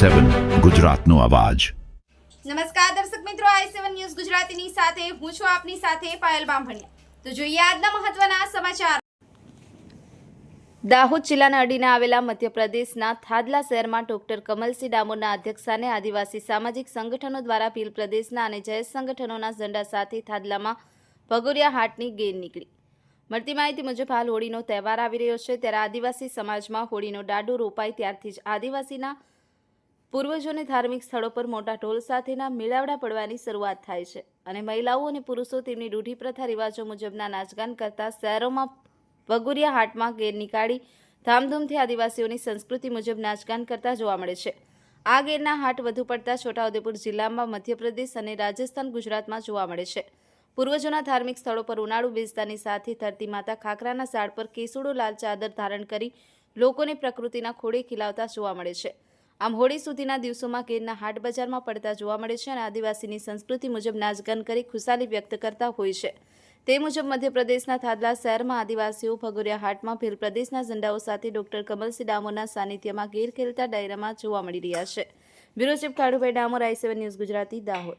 i7 ગુજરાતનો અવાજ। નમસ્કાર દર્શક મિત્રો, i7 ન્યૂઝ ગુજરાતીની સાથે હું છું આપની સાથે પાયલ બામભણિયા। તો જોઈએ આજના મહત્વના સમાચાર। દાહોદ જિલ્લાના અડીને આવેલા મધ્યપ્રદેશના થાદલા શહેરમાં ડોક્ટર કમલસિંહ ડામોરના અધ્યક્ષસ્થાને આદિવાસી સામાજિક સંગઠનો દ્વારા ભીલ પ્રદેશના અને જય સંગઠનોના ઝંડા સાથે થાદલામાં ભગોરિયા હાટની ગેર નીકળી। મળતી માહિતી મુજબ હાલ હોળીનો તહેવાર આવી રહ્યો છે, ત્યારે આદિવાસી સમાજમાં હોળીનો ડાડુ રોપાય ત્યારથી જ આદિવાસીના પૂર્વજોને ધાર્મિક સ્થળો પર મોટા ઢોલ સાથેના મેળાવડા પડવાની શરૂઆત થાય છે અને મહિલાઓ અને પુરુષો તેમની રૂઢિપ્રથા રિવાજો મુજબના નાચગાન કરતા શહેરોમાં ભગોરિયા હાટમાં ગેર નીકાળી ધામધૂમથી આદિવાસીઓની સંસ્કૃતિ મુજબ નાચગાન કરતા જોવા મળે છે। આ ગેરના હાટ વધુ પડતા છોટાઉદેપુર જિલ્લામાં, મધ્યપ્રદેશ અને રાજસ્થાન, ગુજરાતમાં જોવા મળે છે। પૂર્વજોના ધાર્મિક સ્થળો પર ઉનાળુ બેસતાની સાથે ધરતી માતા ખાખરાના ઝાડ પર કેસુડો લાલ ચાદર ધારણ કરી લોકોને પ્રકૃતિના ખોળે ખીલાવતા જોવા મળે છે। આમ હોળી સુધીના દિવસોમાં ગેરના હાટ બજારમાં પડતા જોવા મળે છે અને આદિવાસીની સંસ્કૃતિ મુજબ નાચગાન કરી ખુશાલી વ્યક્ત કરતા હોય છે। તે મુજબ મધ્યપ્રદેશના થાદલા શહેરમાં આદિવાસીઓ ભગોરિયા હાટમાં ભીલ પ્રદેશના ઝંડાઓ સાથે ડોક્ટર કમલસિંહ ડામોરના સાનિધ્યમાં ગેર ખેલતા ડાયરામાં જોવા મળી રહ્યા છે। Bureau chief Kalubhai Damor, i7 news Gujarati, Dahod.